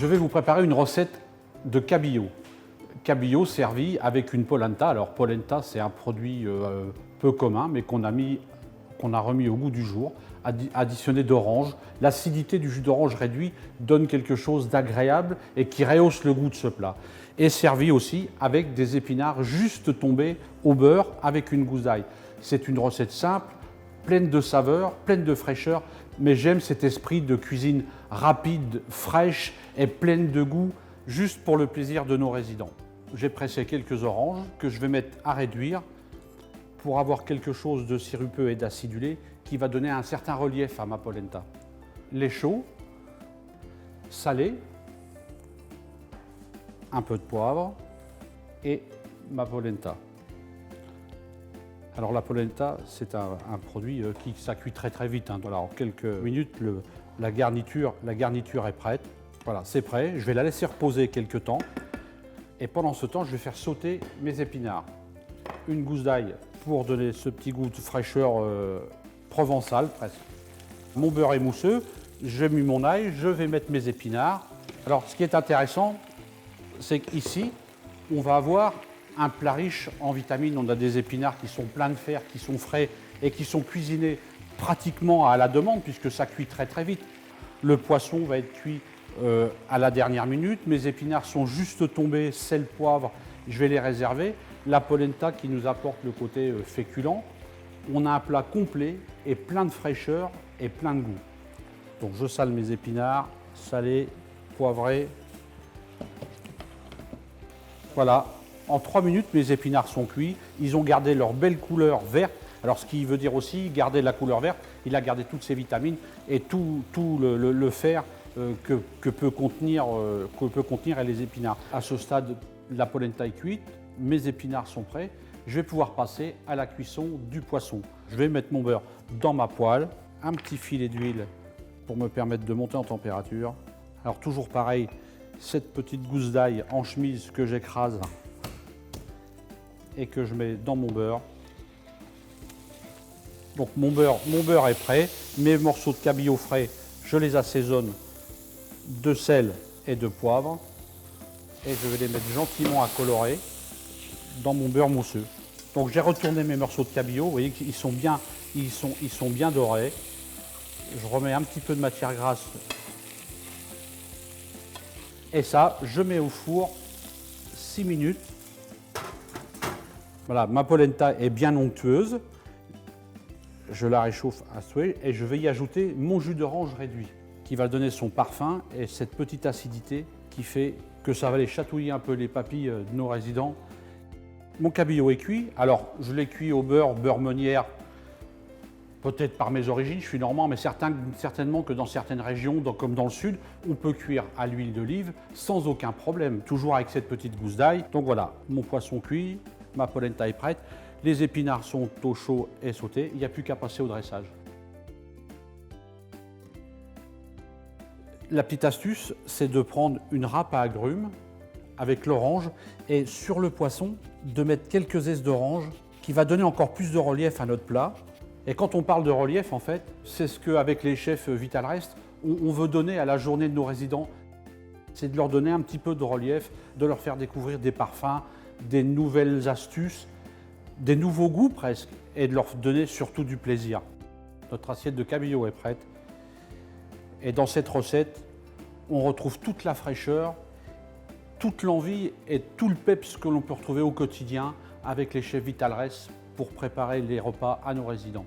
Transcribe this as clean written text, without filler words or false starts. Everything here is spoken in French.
Je vais vous préparer une recette de cabillaud. Cabillaud servi avec une polenta. Alors polenta, c'est un produit peu commun, mais qu'on a remis au goût du jour, additionné d'orange. L'acidité du jus d'orange réduit donne quelque chose d'agréable et qui rehausse le goût de ce plat. Et servi aussi avec des épinards juste tombés au beurre avec une gousse d'ail. C'est une recette simple, pleine de saveurs, pleine de fraîcheur, mais j'aime cet esprit de cuisine rapide, fraîche et pleine de goût, juste pour le plaisir de nos résidents. J'ai pressé quelques oranges que je vais mettre à réduire pour avoir quelque chose de sirupeux et d'acidulé qui va donner un certain relief à ma polenta. Lait chaud, salé, un peu de poivre et ma polenta. Alors la polenta, c'est un produit qui ça cuit très vite. Voilà, en quelques minutes, la garniture est prête. Voilà, c'est prêt. Je vais la laisser reposer quelques temps. Et pendant ce temps, je vais faire sauter mes épinards. Une gousse d'ail pour donner ce petit goût de fraîcheur provençal presque. Mon beurre est mousseux, j'ai mis mon ail, je vais mettre mes épinards. Alors ce qui est intéressant, c'est qu'ici, on va avoir un plat riche en vitamines. On a des épinards qui sont pleins de fer, qui sont frais et qui sont cuisinés pratiquement à la demande puisque ça cuit très vite. Le poisson va être cuit à la dernière minute. Mes épinards sont juste tombés, sel, poivre, je vais les réserver. La polenta qui nous apporte le côté féculent. On a un plat complet et plein de fraîcheur et plein de goût. Donc je sale mes épinards, salés, poivrés. Voilà, en 3 minutes, mes épinards sont cuits. Ils ont gardé leur belle couleur verte. Alors ce qui veut dire aussi, garder la couleur verte, il a gardé toutes ses vitamines et tout le fer que peut contenir les épinards. À ce stade, la polenta est cuite, mes épinards sont prêts. Je vais pouvoir passer à la cuisson du poisson. Je vais mettre mon beurre dans ma poêle, un petit filet d'huile pour me permettre de monter en température. Alors toujours pareil, cette petite gousse d'ail en chemise que j'écrase et que je mets dans mon beurre. Donc mon beurre est prêt, mes morceaux de cabillaud frais, je les assaisonne de sel et de poivre et je vais les mettre gentiment à colorer dans mon beurre mousseux. Donc j'ai retourné mes morceaux de cabillaud, vous voyez qu'ils sont bien dorés. Je remets un petit peu de matière grasse et ça, je mets au four 6 minutes. Voilà, ma polenta est bien onctueuse. Je la réchauffe à souhait et je vais y ajouter mon jus d'orange réduit qui va donner son parfum et cette petite acidité qui fait que ça va aller chatouiller un peu les papilles de nos résidents. Mon cabillaud est cuit. Alors, je l'ai cuit au beurre meunière, peut-être par mes origines, je suis normand, mais certainement que dans certaines régions, comme dans le sud, on peut cuire à l'huile d'olive sans aucun problème, toujours avec cette petite gousse d'ail. Donc voilà, mon poisson cuit, ma polenta est prête, les épinards sont au chaud et sautés, il n'y a plus qu'à passer au dressage. La petite astuce, c'est de prendre une râpe à agrumes avec l'orange et sur le poisson, de mettre quelques zestes d'orange qui va donner encore plus de relief à notre plat. Et quand on parle de relief, en fait, c'est ce qu'avec les chefs Vitalrest, on veut donner à la journée de nos résidents. C'est de leur donner un petit peu de relief, de leur faire découvrir des parfums, des nouvelles astuces, des nouveaux goûts presque, et de leur donner surtout du plaisir. Notre assiette de cabillaud est prête. Et dans cette recette, on retrouve toute la fraîcheur, toute l'envie et tout le peps que l'on peut retrouver au quotidien avec les chefs Vitalrest pour préparer les repas à nos résidents.